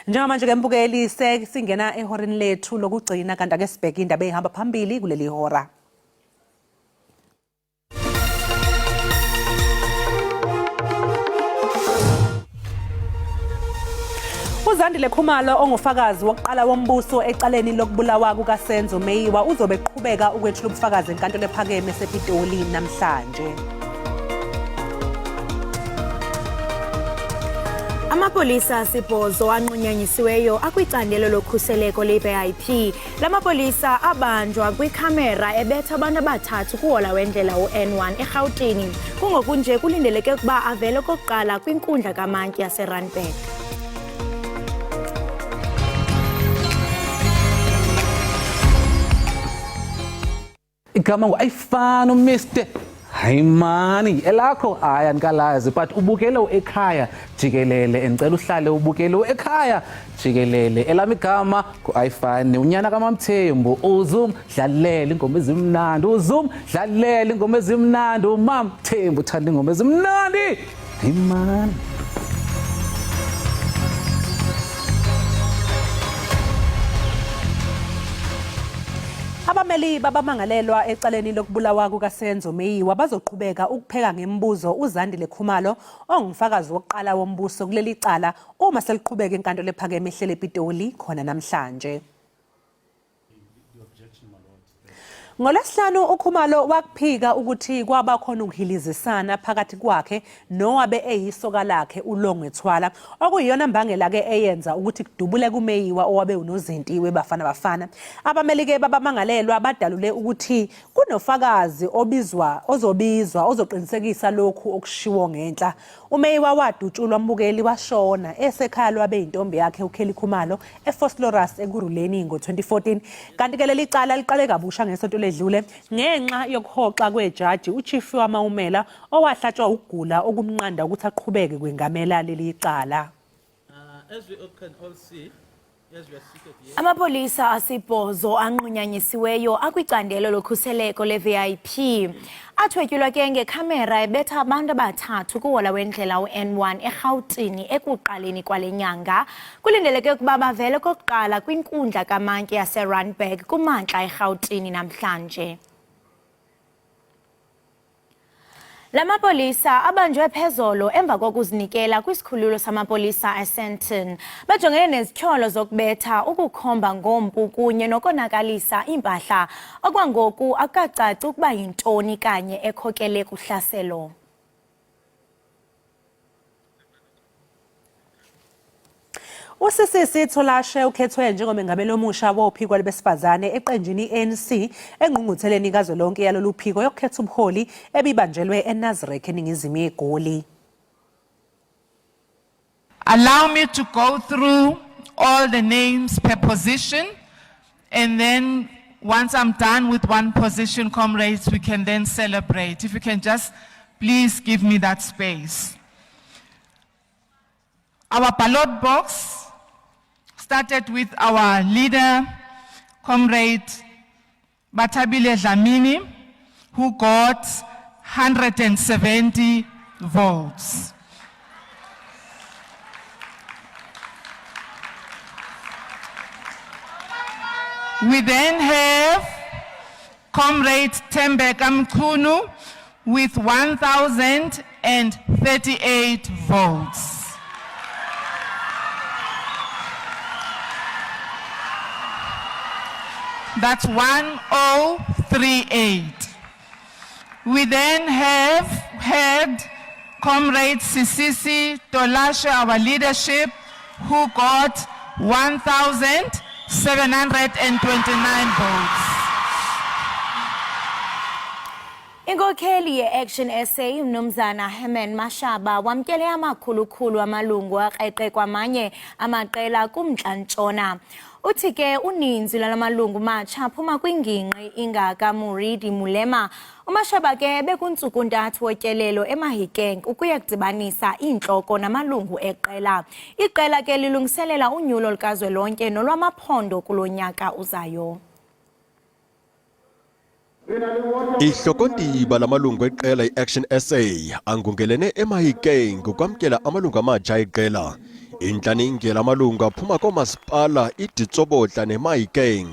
Njengamanje ke mbukeli singena ehoreni lethu lokugcina kanti ake sibheke indaba ehamba phambili kuleli hora. Uzandile Khumalo ongufakazi wokuqala wombuso ecaleni lokubulawa kukaSenzo Meyiwa uzobe eqhubeka ukwethula ubufakazi enkantolo ephakeme esePitoli namhlanje. Amapolisa asibhozo anqunyanyisiweyo akwicandelo lokhuseleko le-VIP. Lamapolisa abanjwa kwikhamera ebetha abantu abathathu kuhola wendlela u-N1 eGauteng. Kungokunje kulindeleke ukuba avele kokuqala kwinkundla kamantyi yaseRandburg. Igama ayifana Mr. Hayi mani elakho aya nikalazi but ubukele Ekhaya Jikelele engicela uhlale ubukele Ekhaya Jikelele elami igama ku-iPhone unyana kaMamthembu uzum dlalela ingoma ezimnandi uzum dlalela ingoma ezimnandi uMamthembu uthanda ingoma ezimnandi hayi mani. Abameli babamangalelwa ecaleni lokubulawa kukaSenzo Meyiwa bazoqhubeka ukupheka ngembuzo uZandile Khumalo ongumfakazi wokuqala wombuso kuleli cala uma seliqhubeka enkantolo ephakeme ehlele ePitoli khona namhlanje. NgoLwesihlanu uKhumalo wakuphika ukuthi kwaba khona ukuhilizisana phakathi kwakhe nowabe eyisoka lakhe uLongwethwala okuyiyona mbangela ke eyenza ukuthi kudubule kuMeyiwa owabe unozinti webafana. Abameli ke babamangalelwa badalule ukuthi kunofakazi ozoqinisekisa lokhu okushiwo ngenhla. uMeyiwa wadutshulwa mbukeli washona esekhaya lwabe intombi yakhe uKhelly Khumalo eFosloras ekuruleni ngo-2014 kanti ke leli cala liqale kabusha ngesonto ledlule ngenxa yokuhoxa kwejaji uChief wamaumela owahlatshwa ukugula okumnqanda ukuthi aqhubeke kwengamela leli cala. As we all can all see, yes, we are seated here. Amapolisa asibhozo anqunyanyisiweyo akwicandelo lokhuseleko le-VIP. Athwetyulwa ke ngekhamera ebetha abantu abathathu kuhola wendlela u-N1 eGauteng ekuqaleni kwale nyanga. Kulindeleke ukuba bavele kokuqala kwinkundla kamantyi yaseRandburg kumantla eGauteng namhlanje. Lamapolisa abanjwe phezolo emva kokuzinikela kwisikhululo samapolisa eSenton. Bajongene nezityholo zokubetha, ukukhomba ngompu kunye nokonakalisa impahla okwangoku akacaci ukuba yintoni kanye ekhokele kuhlaselo. Usisisi Tholashe ukhethwe njengomengameli omusha wophiko lwabesifazane eqenjini ANC engqungqutheleni kazwelonke yalolu phiko yokukhetha ubuholi ebibanjelwe eNazareth eningizimu yeGoli. Allow me to go through all the names per position, and then once I'm done with one position, comrades, we can then celebrate. If you can just please give me that space. Our ballot box started with our leader, Comrade Batabile Dlamini, who got 170 votes. We then have Comrade Tembeka Mkhunu with 1,038 votes. That's 1038. We then have had Comrade Sisisi Tholashe, our leadership, who got 1,729 votes. Inkokheli ye-Action SA uMnumzana Herman Mashaba wamkele amakhulukhulu amalungu aqeqe kwamanye amaqela kumntla-ntshona. Uthi ke uninzi lwamalungu matsha aphuma kwingingqi ingakaMuridi Mulema. uMashaba ke bekuntsuku ntathu wotyelelo eMahikeng ukuya kudibanisa iintloko namalungu eqela. Iqela ke lilungiselela unyulo lukazwelonke nolwamaphondo kulo nyaka uzayo. Ihlokondiba lamalungu eqela iAction SA angungelene eMahikeng ukwamkela amalungu amatsha eqela. Inhlaninge lamalungu aphuma komasipala iDitsobotla neMaikeng.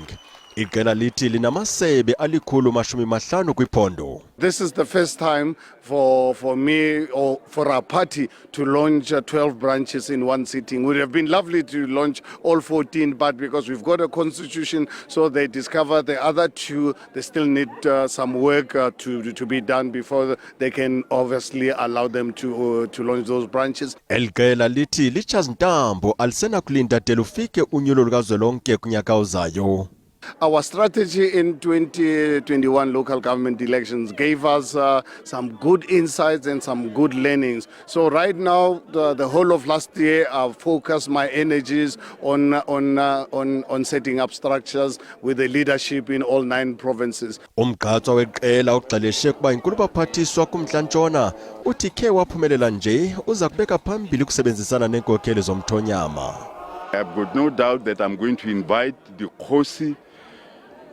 Iqela lithi linamasebe alikhulu 50 kwiphondo. This is the first time for me or for our party to launch 12 branches in one sitting. It would have been lovely to launch all 14, but because we've got a constitution, so they discover the other 2, they still need some work to be done before they can obviously allow them to launch those branches. Iqela lithi lichazintambo alisena kulinda de lufike unyulo lukazwelonke kunyaka ozayo. Our strategy in 2021 local government elections gave us some good insights and some good learnings. So right now, the whole of last year, I've focused my energies on setting up structures with the leadership in all 9 provinces. Umgqatso weqela uxeleshe kuba inkulu baphathiswa kumntla-ntshona uthi khe waphumelela nje uza kubeka phambili ukusebenzisana neenkokheli zomthonyama. I've got no doubt that I'm going to invite the Khosi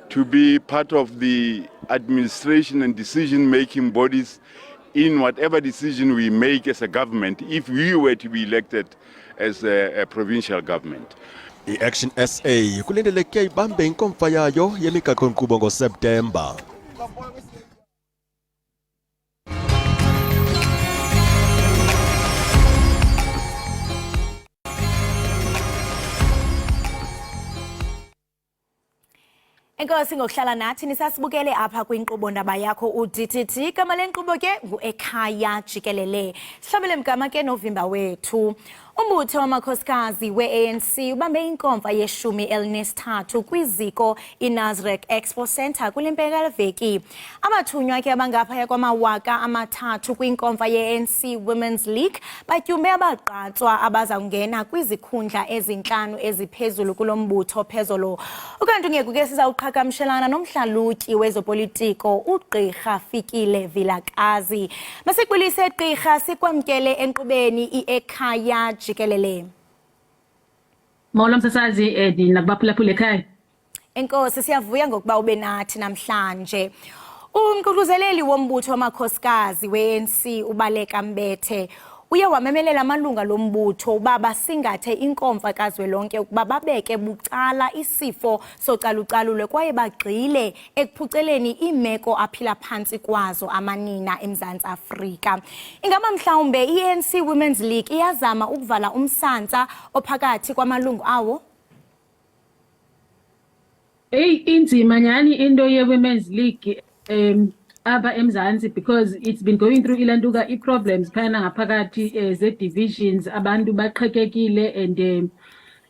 to be part of the administration and decision-making bodies in whatever decision we make as a government, if we were to be elected as a provincial government. I-Action SA kulindeleke ibambe inkomfa yayo yemigaqo-nkqubo ngoSeptemba. Enkosi ngokuhlala nathi nisasibukele apha kwinkqubo ndaba yakho uDTT. Igama lenkqubo ke ngu-Ekhaya Jikelele. Sihlabele mgama ke novimba wethu. Umbutho wamakhosikazi we-ANC ubambe inkomfa ye-13 kwiziko iNazareth Expo Center kule mpelaveki. Abathunywa ke abangaphaya kwama-3,000 kwinkomfa ye-ANC Women's League batyumbe abagqatswa abaza kungena kwizikhundla ezi-5 eziphezulu kulo mbutho phezolo. Ukanti ngeke ke sizawuqhagamshelana nomhlalutyi wezopolitiko uGqirha Fikile Vilakazi. Masiqulise gqirha sikwamkele enkqubeni i-Ekhaya Jikelele. Mawula msasazi nakubaphulaphula ekhaya. Enkosi siyavuya ngokuba ube nathi namhlanje. Umququzeleli wombutho wamakhosikazi we-ANC uBaleka Mbethe uye wamemelela amalunga lombutho uba basingathe inkomfa kazwelonke ukuba babeke bucala isifo socalucalulo kwaye bagxile ekuphuceleni imeko aphila phantsi kwazo amanina eMzantsi Afrika. Ingaba mhlawumbe i-ANC Women's League iyazama ukuvala umsantsa ophakathi kwamalungu awo? Inzima nyani into ye-Women's League aba eMzantsi because it's been going through ilantuka i-problems phana ngaphakathi ze-divisions abantu baqhekekile and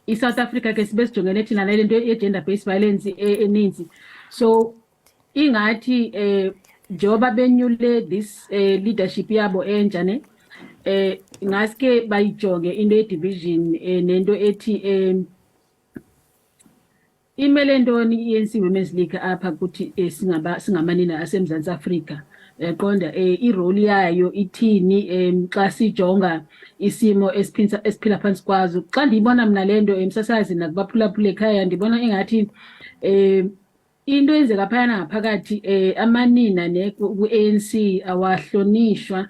i-South Africa ke sibe sijongene thina nale nto ye-gender based violence eninzi. So ingathi njengoba benyule this leadership yabo entsha ne ngaske bayijonge into ye-division nento ethi imele ntoni i-ANC Women's League apha kuthi singamanina aseMzantsi Afrika yaqonda irole yayo ithini xa sijonga isimo esiphila phansi kwazo. Xa ndiyibona mina le nto emsasazi nakubaphulaphula ekhaya ndibona ingathi into enzeka phayana ngaphakathi amanina ku-ANC awahlonishwa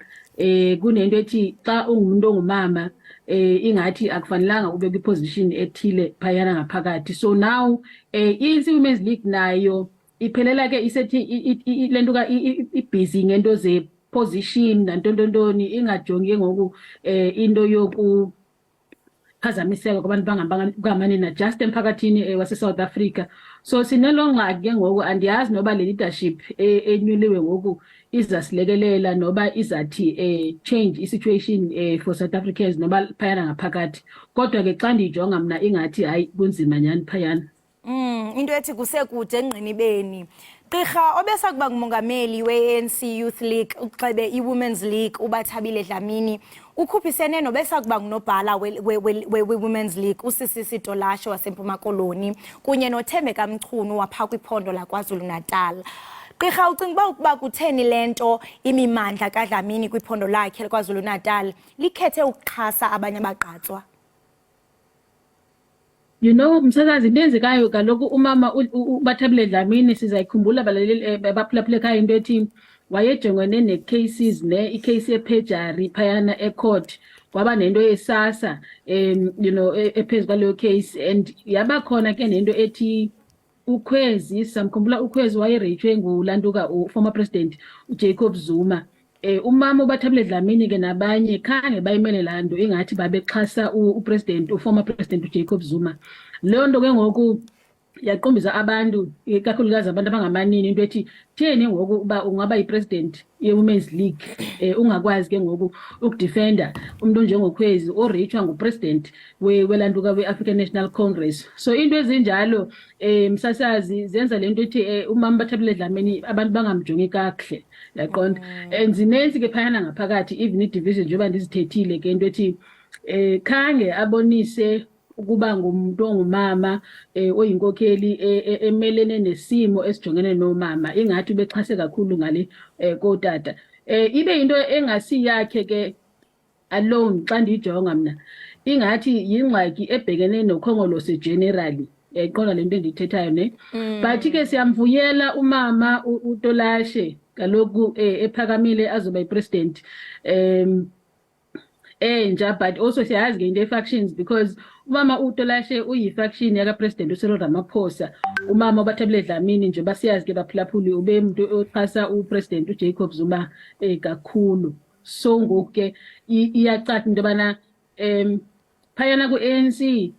kunento ethi xa ungumuntu ongumama ingathi akufanelanga ube kwiposition ethile phayana ngaphakathi. So now i-ANC Women's League nayo iphelela ke isethi lentuka ibusy ngento ze-position nantontoni ingajongi ngoku into yoku phazamiseka kwabantu bangamanina just emphakathini wase-South Africa. So sinelongxaki ke ngoku andiyazi noba le leadership enyuliwe ngoku izasilekelela noba izathi change i-situation for South Africans noba phayana ngaphakathi. Kodwa ke xa ndiyijonga mna ingathi hayi kunzima nyani phayana. Into ethi kusekude engqinibeni. Gqirha obesakuba ngumongameli we-ANC Youth League uxebe i-Women's League uBathabile Dlamini ukhuphisene nobesakuba ngunobhala we-Women's League uSisisi Tolashe waseMpuma Koloni kunye noThembeka Mchunu wapha kwiphondo laKwaZulu Natal. Gqirha ucinga ukuba kutheni lento imimandla kaDlamini kwiphondo lakhe laKwaZulu Natal likhethe ukuxhasa abanye abagqatswa? You know msakazi into enzekayo kaloku umama uBathabile Dlamini sizayikhumbula balaleli baphulaphula ekhaya into ethi wayejongene ne-cases i-case ePejari phayana ecourt kwaba nento yesasa you know ephezu kwaleyo case and yaba khona ke nento ethi ukhwezi samkhumbula ukhwezi wayerejwe ngulantuka former president uJacob Zuma umama uBathabile Dlamini ke nabanye khange bayimele lando ingathi babexhasa upresident uformer president uJacob Zuma leyo nto ke ngoku yaqombiza abantu ikakhulukazi abantu abangamanini into ethi theni ngoku uba ungaba yipresident ye-Women's League ungakwazi ke ngoku ukudefenda umuntu njengokhwezi orechwa ngupresident welantuka we-African National Congress. So into ezinjalo msasazi zenza lento ethi umama Bathabile Dlamini abantu bangamjongi kakuhle yaqonda and zinensi ke phayana ngaphakathi even i-division njengoba ndizithethile ke into ethi khange abonise ukuba ngumuntu ongumama oyinkokheli emelene nesimo esijongene nomama ingathi ubexhase kakhulu ngale kotata ibe into engasiyakhe ke alone xa ndijonga mina ingathi yingxaki ebhekene nokhongolose generally iqonda lento endithethayo ne but ke siyamvuyela umama uTolashe kaloku ephakamile azoba yipresident but also siyazi ke into factions because umama uTolashe uyifaction yaka president uCyril Ramaphosa umama uBathabile Dlamini nje basiyazi ke baphulaphuli ube umuntu oxhasa upresident uJacob Zuma kakhulu so ngoke iyacatha into bana phayana ku-ANC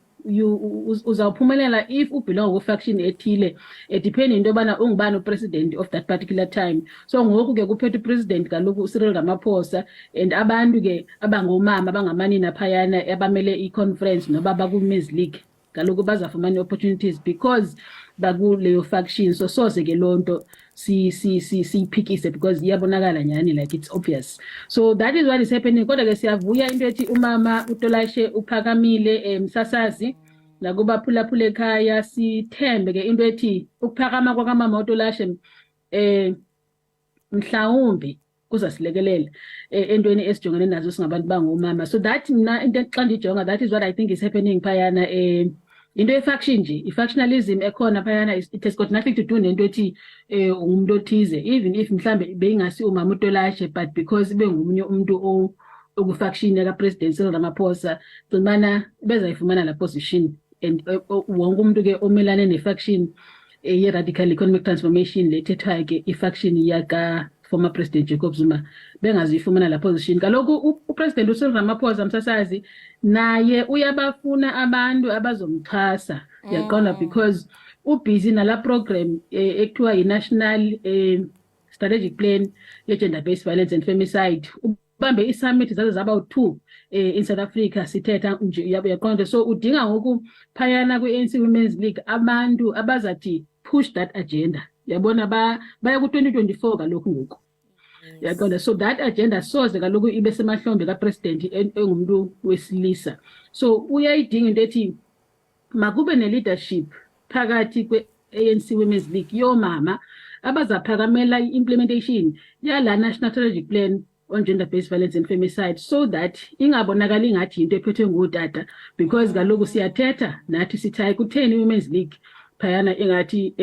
uzawuphumelela if ubelong ku faction ethile depend into bana ungubani president of that particular time so ngoku ke kuphethe president kaloku uCyril Ramaphosa and abantu ke abangomama abangamanina phayana abamele i-conference noba baku-Women's League kaloku bazafumana opportunities because bakuleyo faction so soze ke lonto siyiphikise because iyabonakala nyani like it's obvious so that is what is happening kodwa ke siyavuya into ethi umama uTolashe uphakamile msasazi nakuba phulaphula ekhaya sithembe ke into ethi ukuphakama kwakamama uTolashe mhlawumbe kuzasilekelela entweni esijongene nazo singabantu bangomama so that mina into xa ndijonga that is what I think is happening phayana into ye-faction nje i-factionalism ekhona phayana it has got nothing to do nento ethi umuntu othize even if mhlambe beyingasi umama uTolashe but because bengumunye umuntu okufaction yaka president Cyril Ramaphosa kumana bezayifumana la position and wonke umuntu ke omelane ne-faction ye-radical economic transformation lethethwayo ke i-faction yaka former president Jacob Zuma bengazifumana la position kaloku upresident uCyril Ramaphosa msasazi naye uyabafuna abantu abazomxhasa yaqonda because ubusy nala program ekuthiwa yi-national strategic plan ye-gender based violence and femicide ubambe i-summit zaze zaba 2 in South Africa sithetha nje yaqonda so udinga ngoku phayana ku-ANC Women's League abantu abazathi push that agenda yabona baya ku-2024 kaloku ngoku yaqonda so that agenda soze kaloku ibe semahlombe kapresident engumuntu wesilisa so uyayidinga into ethi makube ne-leadership phakathi kwe-ANC Women's League yomama abazaphakamela i-implementation yala national strategic plan on gender based violence and femicide so that ingabonakali ngathi into ephethwe ngutata because kaloku siyathetha nathi sithayi kutheni Women's League phayana ingathi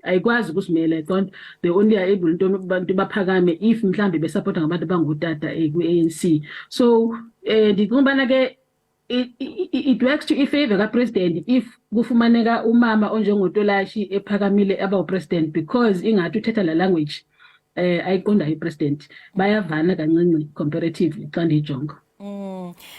ayikwazi ukusimela qonda they only are able to abantu baphakame if mhlambe besupporta ngabantu bangutata ku-ANC so ndiqombana ke it works to ifavor ka president if kufumaneka umama onjengoTolashe ephakamile aba president because ingathi uthetha la language ayiqonda ipresident bayavana kancinci comparatively xa ndijonga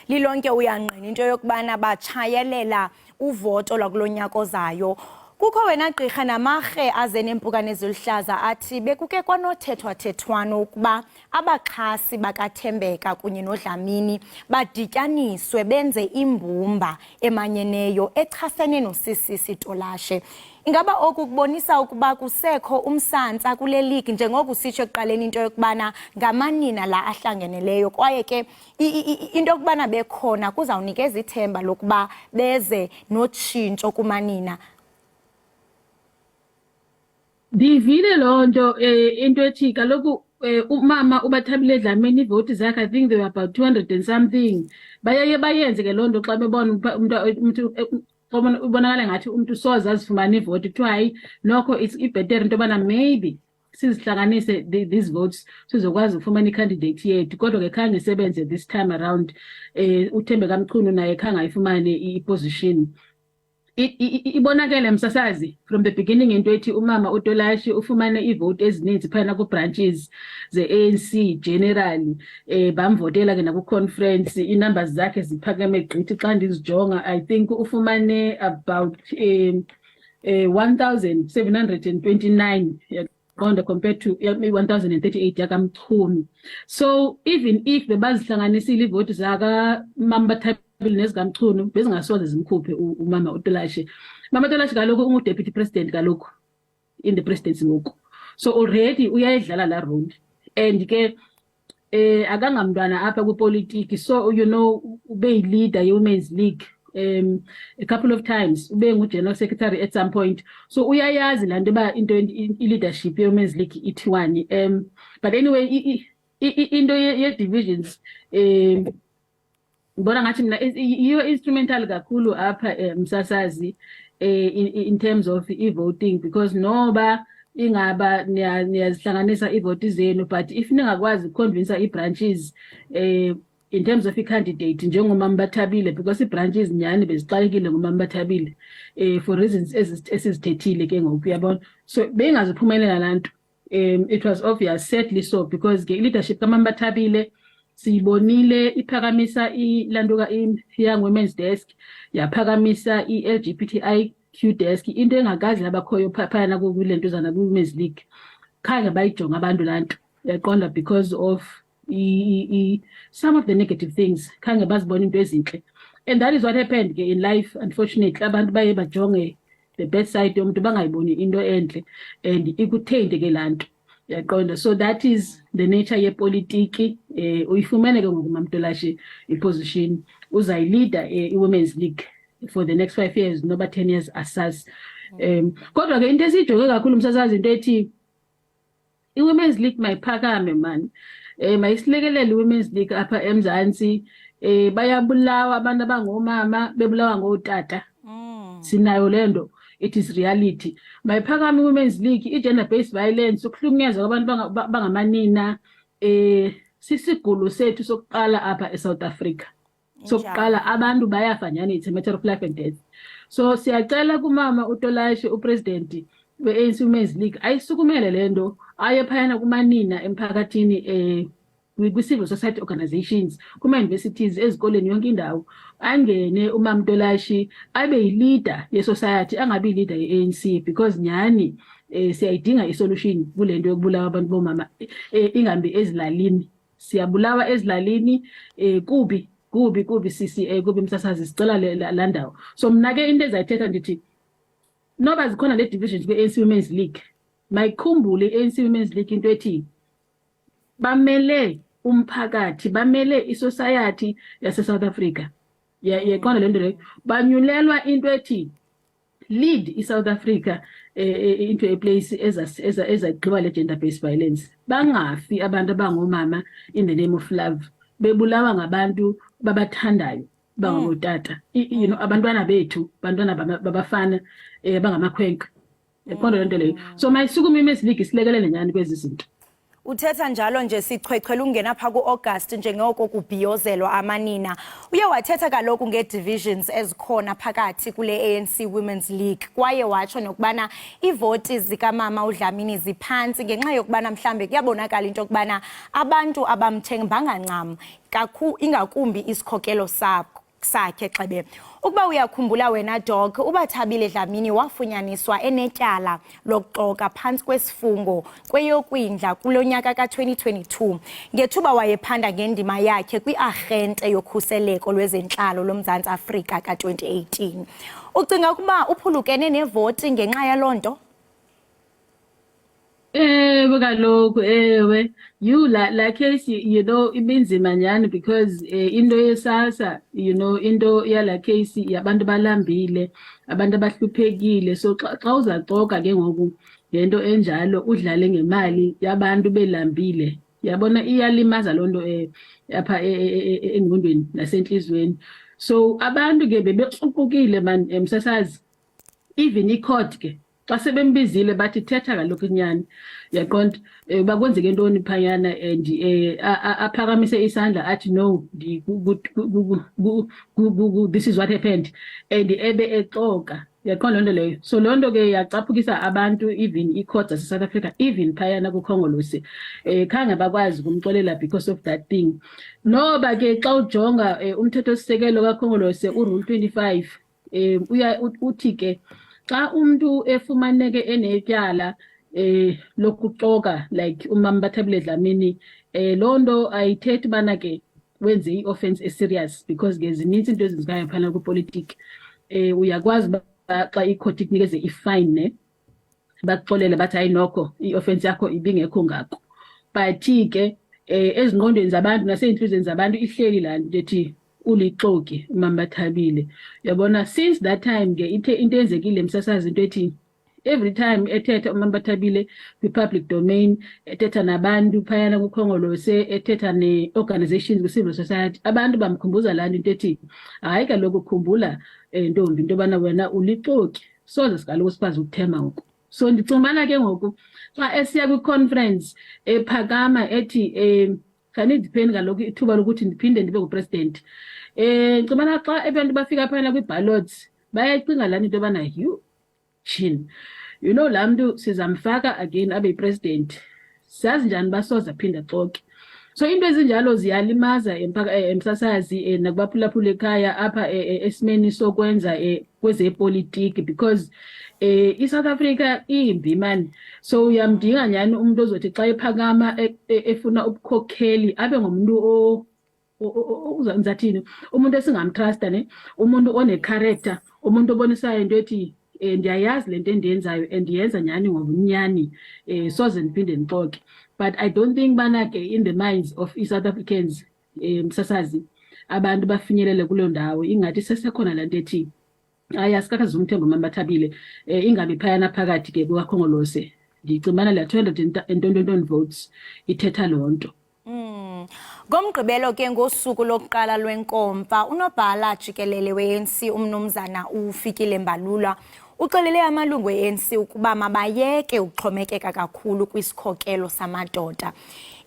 lilonke uyanqina into yokubana batshayelela uvoto lwakulonyaka ozayo kukho wena gqirha namarhe aze nempukane eziluhlaza athi bekuke kwanothethwathethwano ukuba abaxhasi bakaThembeka kunye noDlamini badityaniswe benze imbumba emanyeneyo echasene noSisisi Tolashe ingaba oku kubonisa ukuba kusekho umsantsa kule league njengoko sitsho ekuqaleni into yokubana ngamanina la ahlangeneleyo kwaye ke into yokubana bekhona kuzawunikeza ithemba lokuba beze notshintsho kumanina ndivile lonto into ethi kaloku umama uBathabile Dlamini ivoti zakhe I think they were about 200 and something bayenze ke lonto xa bebona umuntu ubonakala ngathi umuntu soze azifumana ivoti kuthiwa hayi nokho it's better into bana maybe sizihlanganise these votes sizokwazi ukufumana i-candidate yethu kodwa ke khange sebenze this time around uThembe kaMchunu naye khange ayifumane i-position ibonakele msasazi from the beginning into ethi umama uTolashi ufumane ivote ezininzi phana ku branches ze-ANC generally bamvotela ke naku conference inumbers zakhe ziphakeme gqithi xa ndizijonga I think ufumane about 1729 compared to 1038 yakamchunu. So even if bebazihlanganisile ivote zaka Mamba nezikamchunu bezingasoze zimkhuphe umama uTolashi. Mama uTolashi kaloku ungu-deputy president kaloku in the presidency ngoku. So already uyayidlala la role. And ke akangamntwana apha kupolitiki. So you know ube yi-leader ye-Women's League a couple of times. Ube ngu-general secretary at some point. So uyayazi la nto ba into i-leadership ye-Women's League ithiwani. But anyway into ye-divisions ngibona ngathi mina iyo instrumental kakhulu apha msasazi in terms of e-voting because noba ingaba niyazihlanganisa i-vote zenu but if ningakwazi ukuconvince i-branches in terms of i-candidate njengomama Bathabile because i-branches nyani bezixakekile ngomama Bathabile for reasons esizithethile ke ngoku uyabona so bengaziphumelela lanto it was obvious sadly so because ke leadership kaMama Bathabile sibonile iphakamisa ilanduka young women's desk yaphakamisa i-LGBTIQ desk into engakazi labakhoyo phaphana kulento zana ku-Women's League khange bayijonga abantu lanto yaqonda because of some of the negative things khange bazibona into ezinhle and that is what happened in life unfortunately abantu baye bajonge the bad side yomuntu bangayiboni into enhle and ikuthende ke lanto yaqonda so that is the nature yepolitiki uyifumene ke ngoku Mtolashi iposition uzayileader i-Women's League for the next 5 years noba 10 years asas kodwa ke into esijonge kakhulu msasazi into ethi i-Women's League mayiphakame man mayisilekelele i-Women's League apha eMzantsi bayabulawa abantu abangomama bebulawa ngotata sinayo lendo it is reality mayiphakame i-Women's League i-gender based violence ukuhlukunyezwa kwabantu bangamanina sisigulo sethu sokuqala apha eSouth Africa sokuqala abantu bayafa nyani it's a matter of life and death so siyacela kumama uTolashi upresident we-ANC Women's League ayisukumele lento aye phayana kumanina emphakathini kwi-civil society organizations kuma-universities ezikoleni yonke indawo angene umama uTolashi abe yi-leader ye-society angabi yi-leader ye-ANC because nyani siyayidinga i-solution kulento yokubulawa abantu bomama ingambi ezilalini siyabulawa ezilalini kubi sisi kubi msasazi sicela la ndawo so mina ke into ezayithetha ndithi noba zikhona le divisions kwe-ANC Women's League mayikhumbule i-ANC Women's League into ethi bamele umphakathi bamele i-society yase-South Africa yaqonda lento leyo banyulelwa into ethi lead i-South Africa into a place ezagqiba le gender based violence bangafi abantu abangomama in the name of love bebulawa ngabantu babathandayo bangotata you know abantwana bethu bantwana babafana bangamakhwenkwe yaqonda lento leyo so mayisukume i-Women's League silekelele nyani kwezi zinto uthetha njalo nje sichwechwela ungena pha ku-August njengoko kubhiyozelwa amanina uye wathetha kaloku nge-divisions ezikhona phakathi kule ANC Women's League kwaye watsho nokubana iivoti zikamama uDlamini ziphantsi ngenxa yokubana mhlambe kuyabonakala into yokubana abantu abamthembanga ncam ingakumbi isikhokelo sakhe xebe ukuba uyakhumbula wena Dog uBathabile Dlamini wafunyaniswa enetyala lokuxoka phantsi kwesifungo kweyokwindla kulonyaka ka-2022 ngethuba wayephanda ngendima yakhe kwi-arhente yokhuseleko lwezentlalo loMzantsi Afrika ka-2018 ucinga ukuba uphulukene nevoti ngenxa yaloo nto kaloku la case you know ibinzima nyani because into yesasa you know into yala case yabantu balambile abantu abahluphekile so xa uzaxoka ke ngoku ngento enjalo udlale ngemali yabantu belambile yabona iyalimaza lonto apha engqondweni nasenhlizweni so abantu ke bebexuqukile man emsasazi even icourt ke xa sebembizile bathi thetha kaloku inyani yaqonda bakwenzeke ntoni phayana and aphakamise isandla athi no this is what happened and ebe exoka yaqonda loo nto leyo. So loo nto ke yacaphukisa abantu, even i-courts zase-South Africa, even phayana kukhongolose khange bakwazi ukumxolela because of that thing. Noba ke xa ujonga umthetho-sisekelo kakhongolose uRule 25 uthi ke xa umuntu efumaneke enetyala lokuxoka like umama Bathabile Dlamini loo nto ayithethi bana ke wenze i-offense serious because ke zininzi into ezenzekayo phana kwipolitiki. Uyakwazi xa icourt ikunikeze ifine ne bakuxolele bathi hayi nokho i-offense yakho ibingekho ngako, but ke ezingqondweni zabantu naseyinhlizweni zabantu ihleli laa nto ethi ulixoki umama Bathabile. Uyabona, since that time ke into enzekile emsasazi into ethi every time ethetha umama Bathabile kwi-public domain, ethetha nabantu phayana kukhongolose, ethetha ne-organizations kwi-civil society, abantu bamkhumbuza laa nto into ethi hayi kaloku khumbula ntombi into yobana wena ulixoki, soze sikaloku sikwazi ukuthemba ngoku. So ndicumbana ke ngoku xa esiya kwi-conference ephakama ethi khanidipeni kaloku ithuba lokuthi ndiphinde ndibe ngupresident. Ndicumbana xa abantu bafika phayana kwi-ballots bayacinga laa nto into yobana chin, you know, laa mntu sizamfaka again abe yipresident, siyazi njani basoza phinda xoke. So into ezinjalo ziyalimaza emsasazi nakubaphulaphula ekhaya apha esimeni sokwenza kwezepolitiki because i-South Africa imbi man. So uyamdinga nyani umuntu ozothi xa ephakama efuna ubukhokheli abe ngumuntu uzanzathini, umuntu esingamtrusta ne, umuntu one-character, umuntu obonisayo into ethi ndiyayazi lento endiyenzayo and ndiyenza nyani ngobunyani soze ndiphinde ndixoke. But I don't think bana ke in the minds of South Africans msasazi abantu bafinyelele kuloo ndawo ingathi sesekhona laa nto ethi asikakazi umthemba umama Bathabile ingabi phayana phakathi ke kukakhongolose. Ndicimana la 200 votes ithetha loo nto. Ngomgqibelo ke ngosuku lokuqala lwenkomfa unobhala Jikelele we-ANC umnumzana uFikile Mbalula uxelele amalungu e-ANC ukuba mabayeke ukuxhomekeka kakhulu kwisikhokelo samadoda.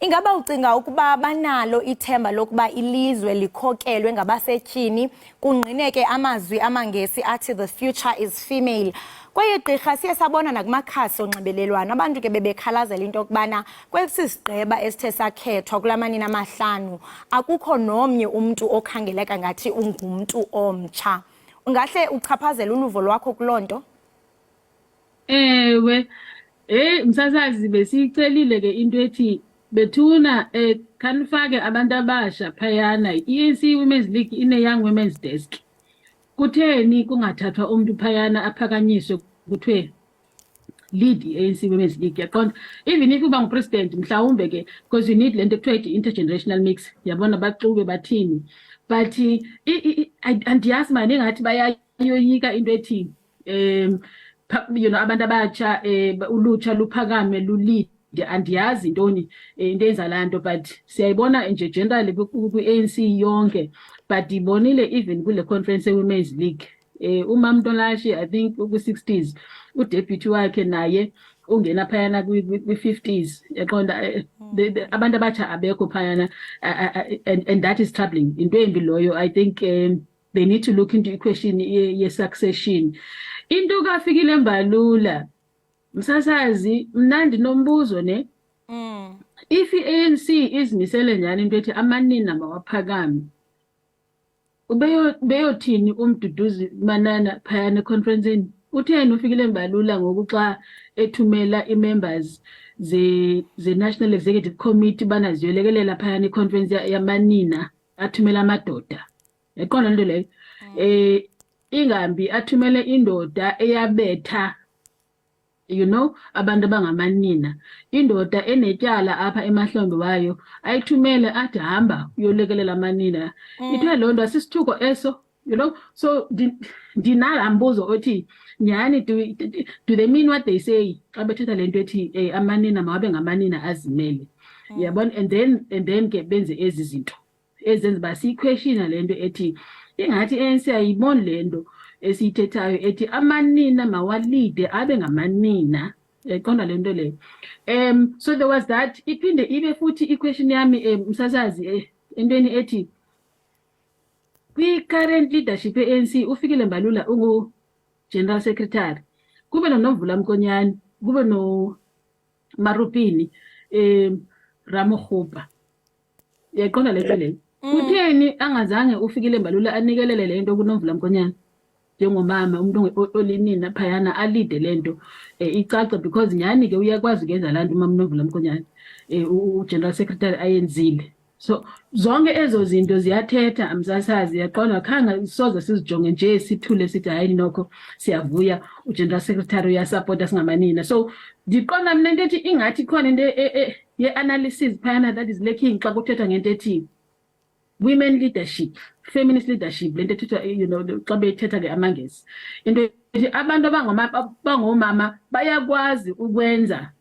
Ingaba ucinga ukuba banalo ithemba lokuba ilizwe likhokelwe ngabasetyhini kungqineke amazwi amangesi athi the future is female? Kwaye gqirha siye sabona nakumakhasi onxibelelwano abantu ke bebekhalazela into yokubana kwesisigqeba esithe sakhethwa kulamanina amahlanu akukho nomnye umuntu okhangeleka ngathi ungumntu omtsha. Ungahle uchaphazela uluvo lwakho kuloo nto? Ewe, msasazi besiyicelile ke into ethi bethuna kanifake abantu abasha phayana. i-ANC Women's League ine-Young Women's Desk. Kutheni kungathathwa umuntu phayana aphakanyiswe kuthiwe lead i-ANC Women's League? Yaqonda even if uba ngupresident mhlawumbe ke because you need lento ekuthiwa i-intergenerational mix, yabona baxube bathini, but andiyazi mani engathi bayayoyika into ethi you know abantu abatsha ulutsha luphakame lulead. Andiyazi intoni into enza laa nto, but siyayibona nje generally kwi-ANC yonke. But ibonile even kule conference ye-Women's League umama Ntolashi I think kwi-60s, udeputy wakhe naye ungena phayana kwi-50s. Yaqonda abantu abatsha abekho phayana and that is troubling. Into embi loyo. I think they need to look into i-question ye-succession. Into kaFikile Mbalula msasazi mna ndinombuzo ne, if i-ANC izimisele njani into ethi amanina mawaphakame, ubeyothini umduduzi manana phayana econferenceni? Utheni uFikile Mbalula ngoku xa ethumela i-members ze-National Executive Committee bana ziyolekelela phayana i-conference yamanina athumela amadoda? Yaqonda lento leyo. Ingambi athumele indoda eyabetha you know abantu abangamanina, indoda enetyala apha emahlombe wayo ayithumele athi hamba uyolekelela amanina. Ithiwe loo nto asisithuko eso, you know. So ndinala mbuzo othi nyani do they mean what they say xa bethetha lento ethi amanina mawabe ngamanina azimele? Yabona, and then ke benze ezi zinto ezenza ba siyiquestiona lento ethi ingathi ANC ayiboni lento esiyithethayo ethi amanina mawalide abe ngamanina. Yaqonda lento le. So there was that. Iphinde ibe futhi i-question yami msasazi entweni ethi kwi-current leadership ye-ANC uFikile Mbalula ungu General Secretary. Kube noNovula Mkonyane, kube no Marupini, Ramokgopa. Yaqonda lento le. Kutheni angazange uFikile Mbalula anikelele lento kuNovula Mkonyane? Njengomama umuntu olinina phayana alide lento icaca because nyani ke uyakwazi ukwenza lanto uMaMnovula Mkonyane uGeneral Secretary ayenzile. So zonke ezo zinto ziyathetha amsasazi yaqonda khanga soza sizijonge nje sithule sithi hayi nokho siyavuya uGeneral Secretary uyasupporta singamanina. So ndiqonda mina into ethi ingathi khona into ye-analysis phayana that is lacking xa kuthetha ngento ethi women leadership, feminist leadership, lento ethetha xa bethetha ke amangesi. Into ethi abantu abangomama bayakwazi ukwenza.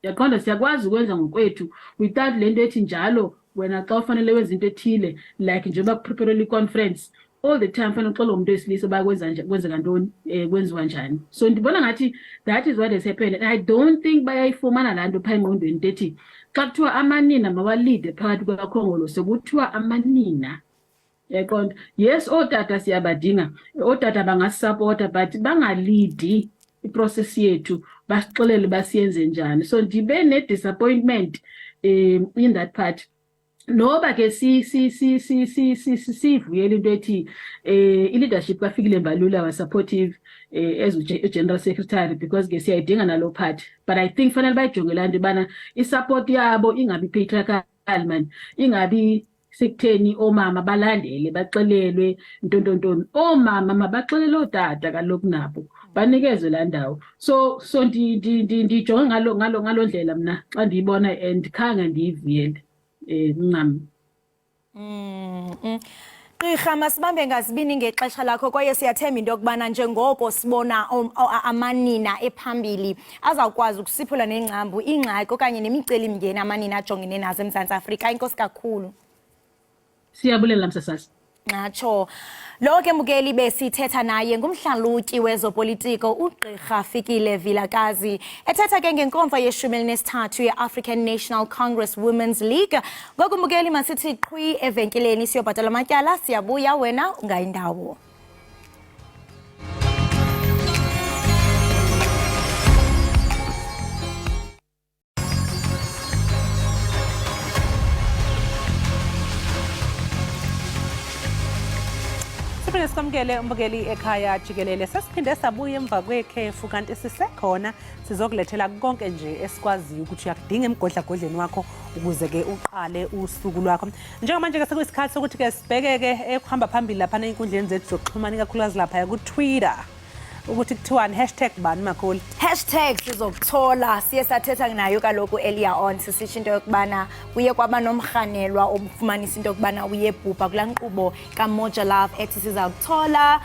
Yaqonda siyakwazi ukwenza ngokwethu without lento ethi njalo wena xa ufanele wenza into ethile like njengoba kuprepare i-conference all the time fanele uxoxe umuntu wesilisa bakwenza kantoni kwenziwa njani. So ndibona ngathi that is what has happened. I don't think bayayifumana lanto pha engqondweni ethi xa kuthiwa amanina mawalide phakathi kwakhongolo sekuthiwa amanina. Yaqonda yes otata siyabadinga otata bangasupporta but bangalidi iprocess yethu basixolele basiyenze njani. So ndibe ne-disappointment in that part. Noba ke sivuyela into ethi i-leadership kaFikile Mbalula was supportive as General Secretary because ke siyayidinga nalo part. But I think fanele bayijonge lanto bana i-support yabo ingabi patriarchal man, ingabi sekutheni omama balandele baxelelwe ntontontoni. Omama mabaxelele otata kaloku nabo banikezwe la ndawo. So ndijonge ngalo ndlela mina xa ndiyibona and khanga ndiyivuyele ncam. Gqirha masibambe ngazibini ngexesha lakho kwaye siyathemba into yokubana njengoko sibona amanina ephambili azawukwazi ukusiphula nengcambu ingxaki okanye nemicelimngeni amanina ajongene nazo eMzantsi Afrika. Inkosi kakhulu. Siyabulela msasasi. Nacho lo ke mbukeli besithetha naye ngumhlalutyi wezopolitiko uGqirha Fikile Vilakazi ethetha ke ngenkomfa ye-13 ye-African National Congress Women's League. Ngoku mbukeli masithi qhwi evenkeleni siyobhatala amatyala siyabuya wena ungayindawo. Sikwamukele umbukeli Ekhaya Jikelele sesiphinde sabuya emva kwekhefu kanti sisekhona sizokulethela konke nje esikwaziyo ukuthi uyakudinga emgodlagodleni wakho ukuze ke uqale usuku lwakho. Njengamanje ke sekuyisikhathi sokuthi ke sibheke ke ekuhamba phambili lapha einkundleni zethu zokuxhumana ikakhulukazi lapha ku Twitter ukuthi kuthiwani #bani makhulu #sizokuthola siye sathetha nayo kaloku earlier on sisitsho into yokubana kuye kwaba nomrhanelwa obufumanisa into yokubana uyebhubha kulaa nkqubo kaMoja Love ethi sizakuthola.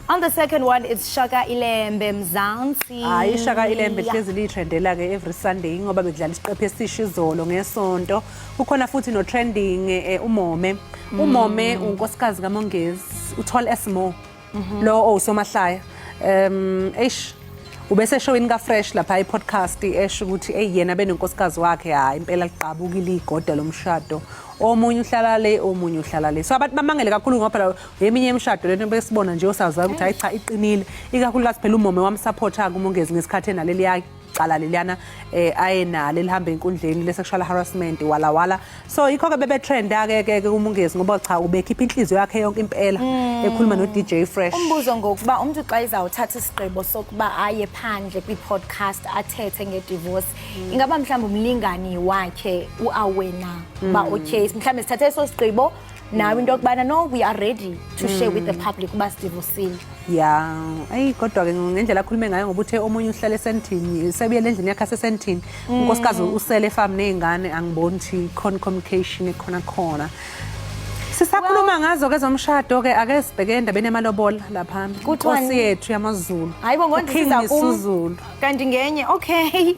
On the second one it's Shaka Ilembe Mzansi. Hayi Shaka Ilembe hlezi litrendela ke every Sunday ngoba bedlala isiqephu esisho izolo ngesonto. Kukhona futhi no trending umome unkosikazi kaMongezi uThol Esmo lo osomahlaya. Ubese showini ka Fresh lapha i-podcast esho ukuthi yena benonkosikazi wakhe hayi impela liqabukile igoda lomshado omunye uhlala le so abantu bamangele kakhulu ngoba phela eminye imishado lento besibona nje osazayo ukuthi hayi cha iqinile ikakhulukazi phela umome wamsupporta kuMongezi ngesikhathi enaleli yaqala leliyana ayenalo elihamba enkundleni le-sexual harassment wala so yikho ke bebe trend ke kuMongezi ngoba cha ubekhipha inhliziyo yakhe yonke impela ekhuluma no DJ Fresh. Umbuzo ngokuba umuntu xa izawuthatha isigqibo sokuba aye phandle kwi-podcast athethe nge-divorce ingaba mhlawumbe umlingani wakhe uawena ba okay mhlawumbe sithathe eso sigqibo nawe into yokubana no we are ready to share with the public uba sidivosile. Yeah, kodwa ke ngendlela akhulume ngayo ngoba uthe omunye uhlala esentini sebuyele endlini yakhe asesentini unkosikazi usele farm nezingane angiboni ukuthi communication ekhona sisakhuluma ngazo ke zomshado ke ake sibheke endabeni yamalobola lapha Nkosi yethu yamaZulu. Hayibo ngondisiza kuZulu kanti ngenye okay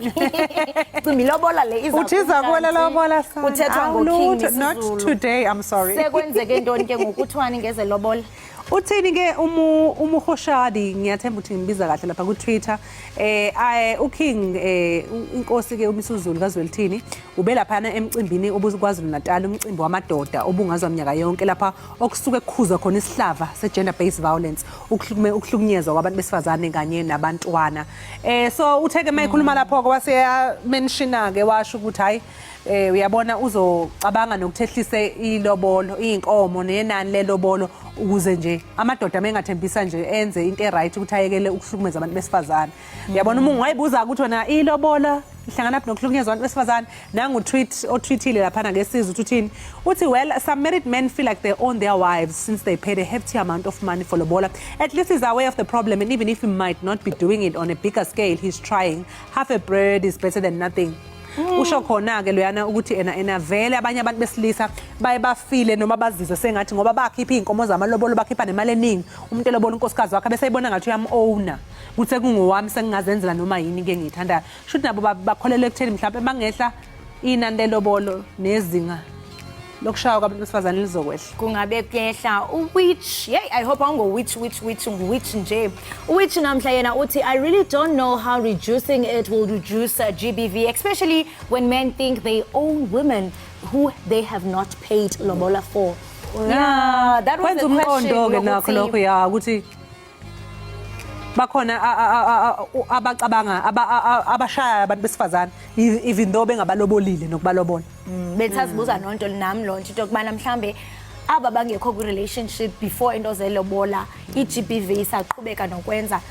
cimbi lobola le iza uthiza kuwela lobola sana uthethwa ngoking not today I'm sorry sekwenzeke intoni ke ngokuthwani ngeze lobola Uthini ke umuhoshadi ngiyathemba ukuthi ngimbiza kahle lapha ku Twitter uKing inkosi ke uMisuzulu kaZwelithini ube lapha emcimbini obuKwaZulu Natal umcimbi wamadoda obungazwa iminyaka yonke lapha okusuke kukhuzwa khona isihlava se gender based violence ukuhlukunyezwa kwabantu besifazane kanye nabantwana so utheke mayikhuluma lapho kwase mentiona ke washo ukuthi hayi uyabona uzocabanga nokuthethlise ilobolo inkomo nenani lelobolo ukuze nje amadoda mengathembisa nje enze into eright ukuthi ayekele ukuhlukumeza abantu besifazane uyabona uma ungayibuza ukuthi wena ilobola ihlangana lapho nokuhlukunyezwa abantu besifazane nangu tweetile lapha ngesizwe uthini uthi well some married men feel like they own their wives since they paid a hefty amount of money for lobola at least he's aware of the problem and even if he might not be doing it on a bigger scale he's trying half a bread is better than nothing usho khona ke loyana ukuthi ena vele abanye abantu besilisa baye bafile noma bazizwe sengathi ngoba bakhipha inkomo zamalobolo bakhipha nemali eningi umuntu elobola unkosikazi wakhe bese ayibona ngathi uyam-owner kuthe kungowami sengingazenzela noma yini ke ngiyithandayo shuthi nabo bakholelwe ekutheni mhlawumbe bangehla inani lelobolo nezinga lokushaya kwabantu besifazane lizokwehla kungabe kuyehla which I hope which nje which namhla yena uthi I really don't know how reducing it will reduce GBV especially when men think they own women who they have not paid lobola for. Yeah, that was the question ukuthi bakhona abacabanga abashaya abantu besifazane even though bengabalobolile nokubalobola bethazibuza nonto nami lonto into kubana mhlambe aba bangekho ku relationship before into zelobola iGBV isaqhubeka nokwenza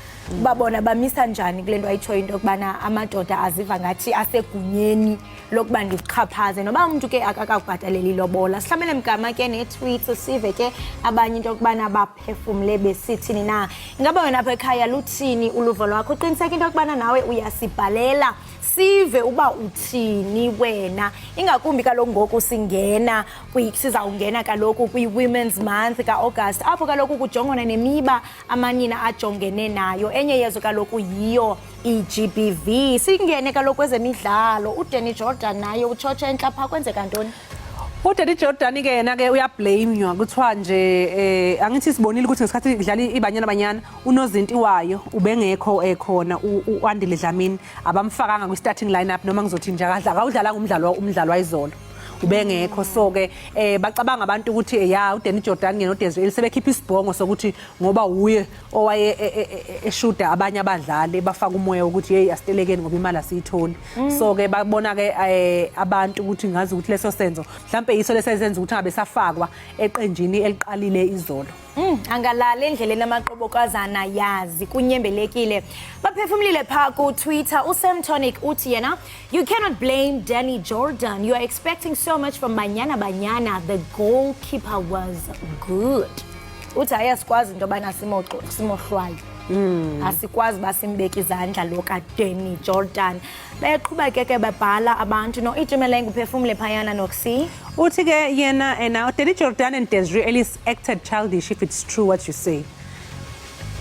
babona bamisa njani kulento ayithoyo into kubana amadoda aziva ngathi asegunyeni lokuba ndichaphaze noba umuntu ke akakubhatalela ilobola sihlamele mgama ke ne-tweets sive ke abanye into kubana baphefumule besithini na ingaba wena apha ekhaya luthini uluvo lwakho uqiniseka into kubana nawe uyasibhalela sive uba uthini wena ingakumbi kaloku ngoku singena sizawungena kaloku kwi-Women's Month ka-August apho kaloku kujongwana nemiba amanina ajongene nayo enye yezo kaloku yiyo iGBV singene kaloku kwezemidlalo uDanny Jordan naye utshotshe entla pha kwenzeka ntoni uDanny Jordan ke yena ke uyablamenywa kuthiwa nje angithi sibonile ukuthi ngesikhathi idlala iBanyana Banyana unozinti wayo ubengekho khona uAndile Dlamini abamfakanga kwi starting lineup noma ngizothi nje akawudlala umdlalo wayizolo ubengekho so ke bacabanga abantu ukuthi ya uDanny Jordan ngene noDesiree sebekhipha isibhongo sokuthi ngoba uye owaye eshuda abanye abadlali bafaka umoya ukuthi hey asitelekeni ngoba imali asiyitholi so ke babona ke abantu ukuthi ngazi ukuthi leso senzo mhlambe yiso lesenza ukuthi ngabe safakwa eqenjini eliqalile izolo angalala endleleni amaqobokazana yazi kunyembelekile baphefumlile pha ku Twitter uSam Tonic uthi yena you cannot blame Danny Jordan you are expecting so much from Banyana Banyana the goalkeeper was good uthi ayasikwazi into bana simohlwayo asikwazi basimbeka izandla lo kaDanny Jordan bayaqhubeka ke babhala abantu no Jikelele nguphefumule phayana nokusi uthi ke yena now Danny Jordan and Desiree Ellis acted childish if it's true what you say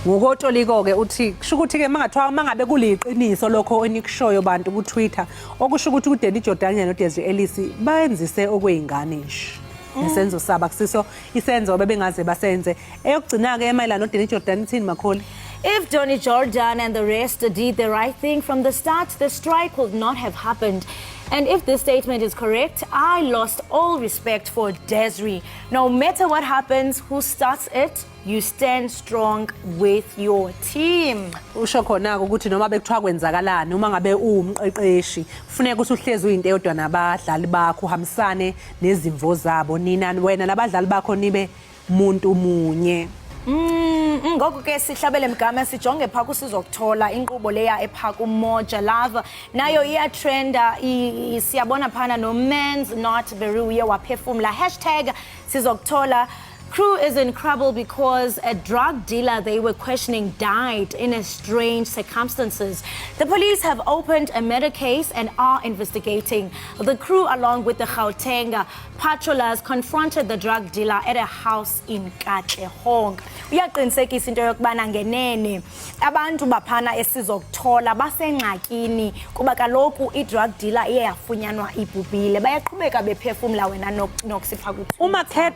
ngokotoliko ke uthi kusho ukuthi ke mangabe kuliqiniso lokho enikushoyo bantu ku Twitter okusho ukuthi uDanny Jordan noDesiree Ellis bayenzise okweyingane nje nesenzo saba kusiso isenzo bebengaze basenze eyokugcina ke emayilana noDanny Jordan ithini makholi If Danny Jordan and the rest did the right thing from the start, the strike would not have happened. And if this statement is correct, I lost all respect for Desiree. No matter what happens, who starts it, you stand strong with your team. Usho khona ukuthi noma bekuthiwa kwenzakalani uma ngabe uwumqeqeshi kufuneka ukuthi uhlezi uyinto eyodwa nabadlali bakho uhambisane nezimvo zabo nina wena nabadlali bakho nibe umuntu munye. Ngoku ke sihlabele mgama sijonge pha kusizokuthola inkqubo leya epha kumoja lava nayo iyatrenda siyabona phana no men's not beruye waphefumla #sizokuthola crew is in trouble because a drug dealer they were questioning died in strange circumstances. The police have opened a murder case and are investigating. The crew, along with the Gauteng patrollers, confronted the drug dealer at a house in Katlehong. Uyaqinisekisa into yokubana ngenene abantu baphana esizokuthola basengxakini kuba kaloku i-drug dealer iye yafunyanwa ibhubhile bayaqhubeka bephefumla wena nokusipha kuthi uma_K